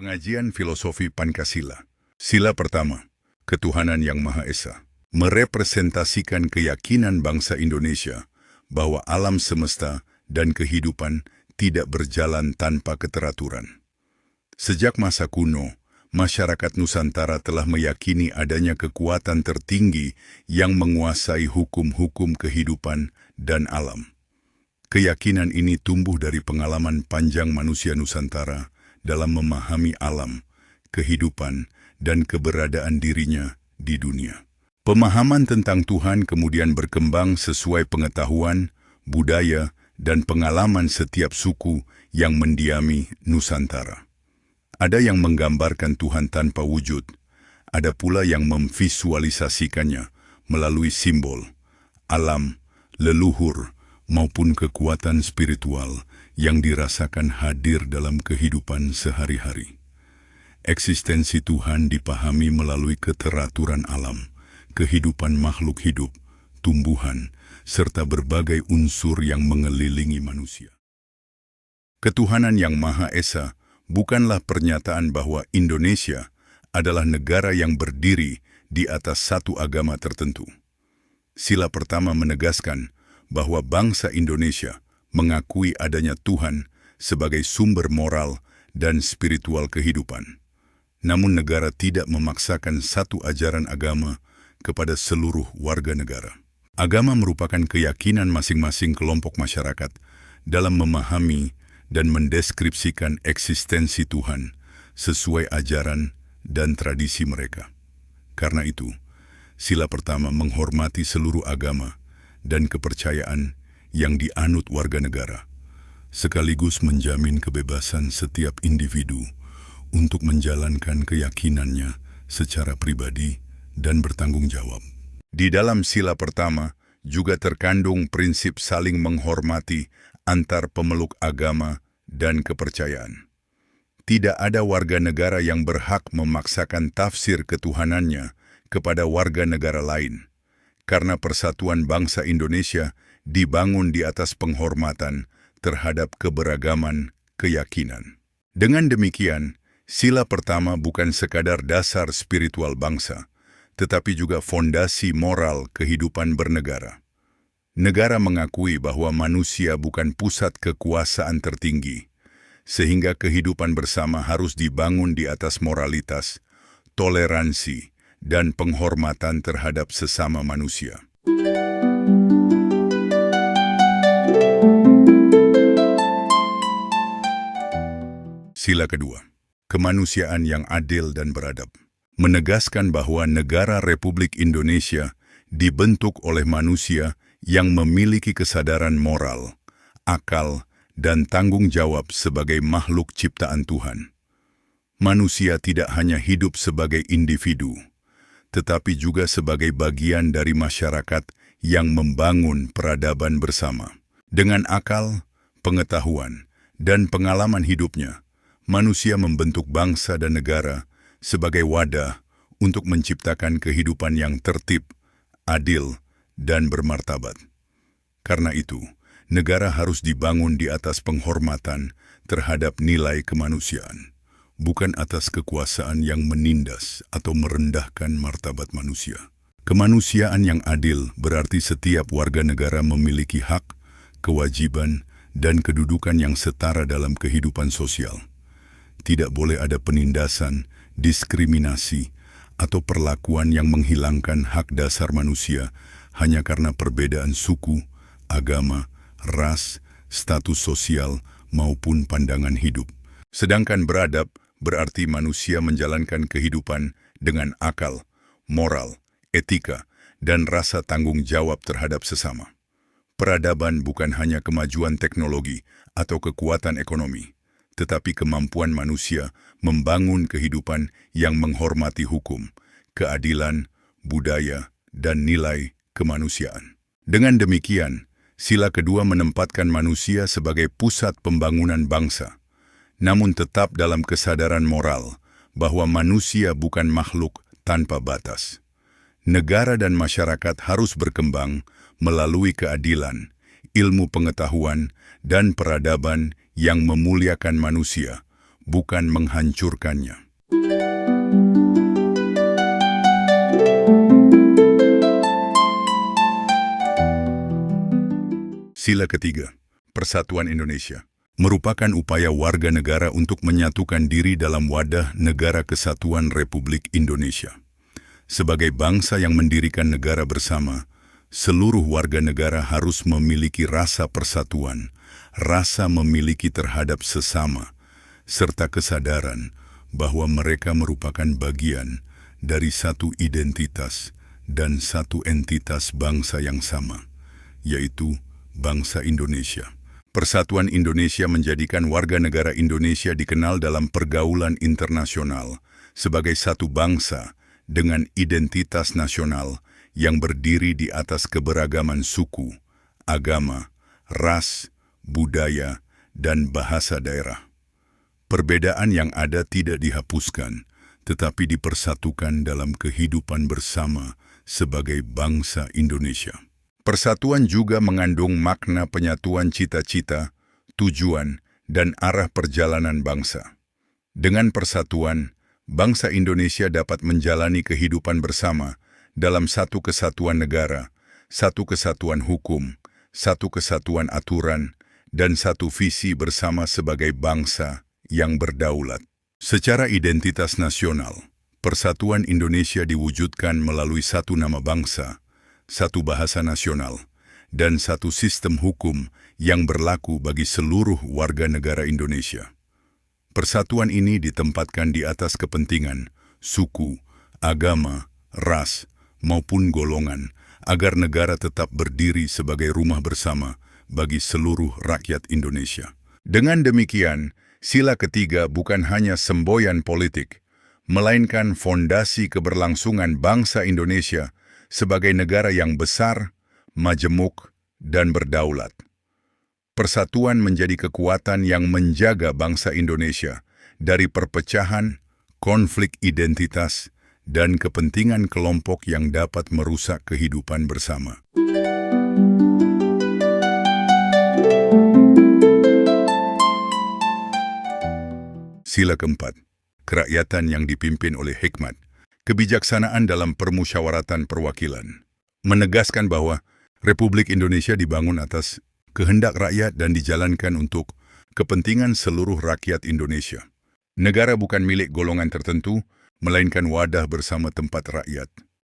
Pengajian Filosofi Pancasila. Sila pertama, Ketuhanan Yang Maha Esa, merepresentasikan keyakinan bangsa Indonesia bahwa alam semesta dan kehidupan tidak berjalan tanpa keteraturan. Sejak masa kuno, masyarakat Nusantara telah meyakini adanya kekuatan tertinggi yang menguasai hukum-hukum kehidupan dan alam. Keyakinan ini tumbuh dari pengalaman panjang manusia Nusantara dalam memahami alam, kehidupan, dan keberadaan dirinya di dunia. Pemahaman tentang Tuhan kemudian berkembang sesuai pengetahuan, budaya, dan pengalaman setiap suku yang mendiami Nusantara. Ada yang menggambarkan Tuhan tanpa wujud, ada pula yang memvisualisasikannya melalui simbol, alam, leluhur, maupun kekuatan spiritual yang dirasakan hadir dalam kehidupan sehari-hari. Eksistensi Tuhan dipahami melalui keteraturan alam, kehidupan makhluk hidup, tumbuhan, serta berbagai unsur yang mengelilingi manusia. Ketuhanan Yang Maha Esa bukanlah pernyataan bahwa Indonesia adalah negara yang berdiri di atas satu agama tertentu. Sila pertama menegaskan bahwa bangsa Indonesia mengakui adanya Tuhan sebagai sumber moral dan spiritual kehidupan. Namun negara tidak memaksakan satu ajaran agama kepada seluruh warga negara. Agama merupakan keyakinan masing-masing kelompok masyarakat dalam memahami dan mendeskripsikan eksistensi Tuhan sesuai ajaran dan tradisi mereka. Karena itu, sila pertama menghormati seluruh agama dan kepercayaan yang dianut warga negara, sekaligus menjamin kebebasan setiap individu untuk menjalankan keyakinannya secara pribadi dan bertanggung jawab. Di dalam sila pertama juga terkandung prinsip saling menghormati antar pemeluk agama dan kepercayaan. Tidak ada warga negara yang berhak memaksakan tafsir ketuhanannya kepada warga negara lain, karena persatuan bangsa Indonesia dibangun di atas penghormatan terhadap keberagaman keyakinan. Dengan demikian, sila pertama bukan sekadar dasar spiritual bangsa, tetapi juga fondasi moral kehidupan bernegara. Negara mengakui bahwa manusia bukan pusat kekuasaan tertinggi, sehingga kehidupan bersama harus dibangun di atas moralitas, toleransi, dan penghormatan terhadap sesama manusia. Sila kedua, kemanusiaan yang adil dan beradab, menegaskan bahwa negara Republik Indonesia dibentuk oleh manusia yang memiliki kesadaran moral, akal, dan tanggung jawab sebagai makhluk ciptaan Tuhan. Manusia tidak hanya hidup sebagai individu, tetapi juga sebagai bagian dari masyarakat yang membangun peradaban bersama. Dengan akal, pengetahuan, dan pengalaman hidupnya, manusia membentuk bangsa dan negara sebagai wadah untuk menciptakan kehidupan yang tertib, adil, dan bermartabat. Karena itu, negara harus dibangun di atas penghormatan terhadap nilai kemanusiaan, bukan atas kekuasaan yang menindas atau merendahkan martabat manusia. Kemanusiaan yang adil berarti setiap warga negara memiliki hak, kewajiban, dan kedudukan yang setara dalam kehidupan sosial. Tidak boleh ada penindasan, diskriminasi, atau perlakuan yang menghilangkan hak dasar manusia hanya karena perbedaan suku, agama, ras, status sosial, maupun pandangan hidup. Sedangkan beradab berarti manusia menjalankan kehidupan dengan akal, moral, etika, dan rasa tanggung jawab terhadap sesama. Peradaban bukan hanya kemajuan teknologi atau kekuatan ekonomi, tetapi kemampuan manusia membangun kehidupan yang menghormati hukum, keadilan, budaya, dan nilai kemanusiaan. Dengan demikian, sila kedua menempatkan manusia sebagai pusat pembangunan bangsa, namun tetap dalam kesadaran moral bahwa manusia bukan makhluk tanpa batas. Negara dan masyarakat harus berkembang melalui keadilan, ilmu pengetahuan, dan peradaban yang memuliakan manusia, bukan menghancurkannya. Sila ketiga, Persatuan Indonesia, merupakan upaya warga negara untuk menyatukan diri dalam wadah Negara Kesatuan Republik Indonesia. Sebagai bangsa yang mendirikan negara bersama, seluruh warga negara harus memiliki rasa persatuan, rasa memiliki terhadap sesama, serta kesadaran bahwa mereka merupakan bagian dari satu identitas dan satu entitas bangsa yang sama, yaitu bangsa Indonesia. Persatuan Indonesia menjadikan warga negara Indonesia dikenal dalam pergaulan internasional sebagai satu bangsa dengan identitas nasional yang berdiri di atas keberagaman suku, agama, ras, budaya, dan bahasa daerah. Perbedaan yang ada tidak dihapuskan, tetapi dipersatukan dalam kehidupan bersama sebagai bangsa Indonesia. Persatuan juga mengandung makna penyatuan cita-cita, tujuan, dan arah perjalanan bangsa. Dengan persatuan, bangsa Indonesia dapat menjalani kehidupan bersama dalam satu kesatuan negara, satu kesatuan hukum, satu kesatuan aturan, dan satu visi bersama sebagai bangsa yang berdaulat. Secara identitas nasional, Persatuan Indonesia diwujudkan melalui satu nama bangsa, satu bahasa nasional, dan satu sistem hukum yang berlaku bagi seluruh warga negara Indonesia. Persatuan ini ditempatkan di atas kepentingan, suku, agama, ras, maupun golongan, agar negara tetap berdiri sebagai rumah bersama bagi seluruh rakyat Indonesia. Dengan demikian, sila ketiga bukan hanya semboyan politik, melainkan fondasi keberlangsungan bangsa Indonesia sebagai negara yang besar, majemuk, dan berdaulat. Persatuan menjadi kekuatan yang menjaga bangsa Indonesia dari perpecahan, konflik identitas, dan kepentingan kelompok yang dapat merusak kehidupan bersama. Sila keempat, kerakyatan yang dipimpin oleh hikmat. Kebijaksanaan dalam permusyawaratan perwakilan menegaskan bahwa Republik Indonesia dibangun atas kehendak rakyat dan dijalankan untuk kepentingan seluruh rakyat Indonesia. Negara bukan milik golongan tertentu, melainkan wadah bersama tempat rakyat.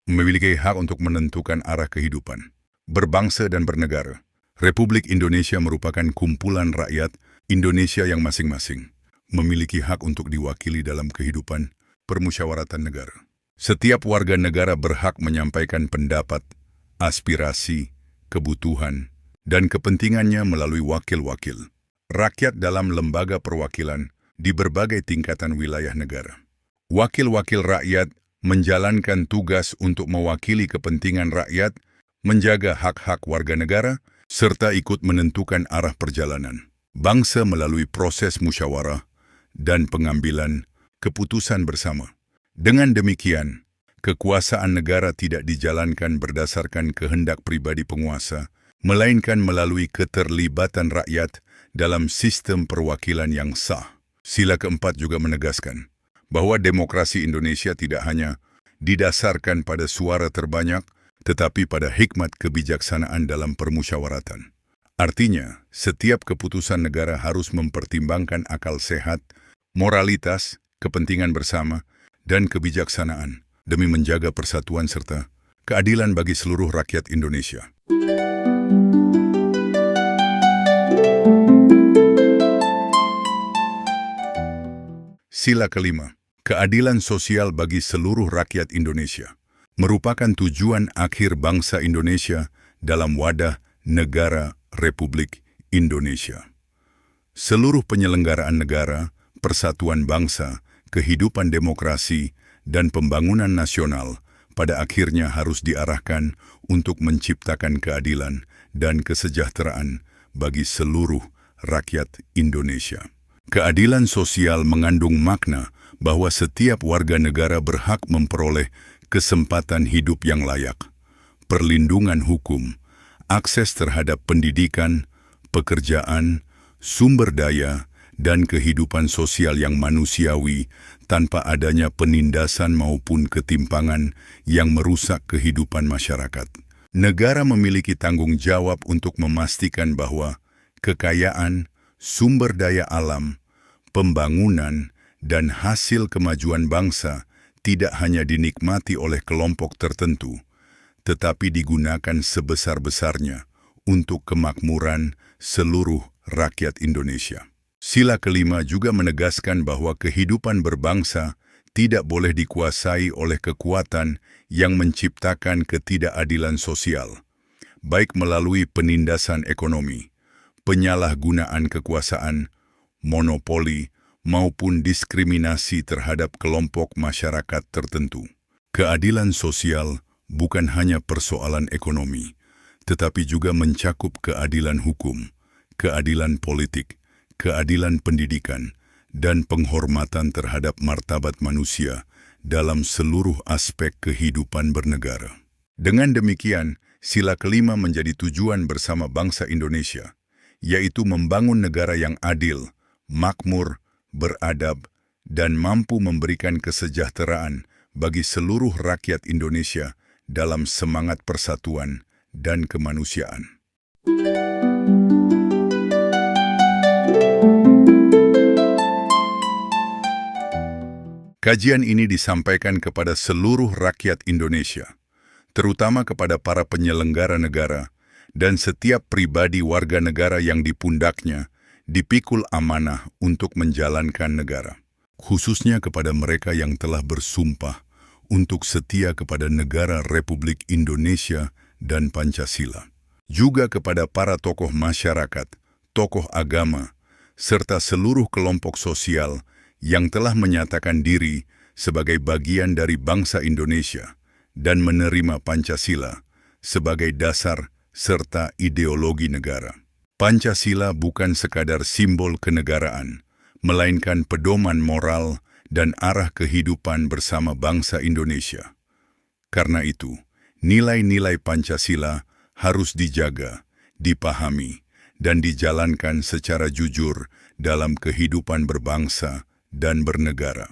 Memiliki hak untuk menentukan arah kehidupan, berbangsa dan bernegara. Republik Indonesia merupakan kumpulan rakyat Indonesia yang masing-masing memiliki hak untuk diwakili dalam kehidupan permusyawaratan negara. Setiap warga negara berhak menyampaikan pendapat, aspirasi, kebutuhan, dan kepentingannya melalui wakil-wakil rakyat dalam lembaga perwakilan di berbagai tingkatan wilayah negara. Wakil-wakil rakyat menjalankan tugas untuk mewakili kepentingan rakyat, menjaga hak-hak warga negara, serta ikut menentukan arah perjalanan bangsa melalui proses musyawarah dan pengambilan keputusan bersama. Dengan demikian, kekuasaan negara tidak dijalankan berdasarkan kehendak pribadi penguasa, melainkan melalui keterlibatan rakyat dalam sistem perwakilan yang sah. Sila keempat juga menegaskan bahwa demokrasi Indonesia tidak hanya didasarkan pada suara terbanyak, tetapi pada hikmat kebijaksanaan dalam permusyawaratan. Artinya, setiap keputusan negara harus mempertimbangkan akal sehat, moralitas, kepentingan bersama, dan kebijaksanaan demi menjaga persatuan serta keadilan bagi seluruh rakyat Indonesia. Sila kelima, keadilan sosial bagi seluruh rakyat Indonesia, merupakan tujuan akhir bangsa Indonesia dalam wadah Negara Republik Indonesia. Seluruh penyelenggaraan negara, persatuan bangsa, kehidupan demokrasi, dan pembangunan nasional pada akhirnya harus diarahkan untuk menciptakan keadilan dan kesejahteraan bagi seluruh rakyat Indonesia. Keadilan sosial mengandung makna bahwa setiap warga negara berhak memperoleh kesempatan hidup yang layak, perlindungan hukum, akses terhadap pendidikan, pekerjaan, sumber daya, dan kehidupan sosial yang manusiawi tanpa adanya penindasan maupun ketimpangan yang merusak kehidupan masyarakat. Negara memiliki tanggung jawab untuk memastikan bahwa kekayaan, sumber daya alam, pembangunan, dan hasil kemajuan bangsa tidak hanya dinikmati oleh kelompok tertentu, tetapi digunakan sebesar-besarnya untuk kemakmuran seluruh rakyat Indonesia. Sila kelima juga menegaskan bahwa kehidupan berbangsa tidak boleh dikuasai oleh kekuatan yang menciptakan ketidakadilan sosial, baik melalui penindasan ekonomi, penyalahgunaan kekuasaan, monopoli, maupun diskriminasi terhadap kelompok masyarakat tertentu. Keadilan sosial bukan hanya persoalan ekonomi, tetapi juga mencakup keadilan hukum, keadilan politik, keadilan pendidikan, dan penghormatan terhadap martabat manusia dalam seluruh aspek kehidupan bernegara. Dengan demikian, sila kelima menjadi tujuan bersama bangsa Indonesia, yaitu membangun negara yang adil, makmur, beradab, dan mampu memberikan kesejahteraan bagi seluruh rakyat Indonesia dalam semangat persatuan dan kemanusiaan. Kajian ini disampaikan kepada seluruh rakyat Indonesia, terutama kepada para penyelenggara negara dan setiap pribadi warga negara yang di pundaknya dipikul amanah untuk menjalankan negara, khususnya kepada mereka yang telah bersumpah untuk setia kepada negara Republik Indonesia dan Pancasila. Juga kepada para tokoh masyarakat, tokoh agama, serta seluruh kelompok sosial yang telah menyatakan diri sebagai bagian dari bangsa Indonesia dan menerima Pancasila sebagai dasar serta ideologi negara. Pancasila bukan sekadar simbol kenegaraan, melainkan pedoman moral dan arah kehidupan bersama bangsa Indonesia. Karena itu, nilai-nilai Pancasila harus dijaga, dipahami, dan dijalankan secara jujur dalam kehidupan berbangsa dan bernegara.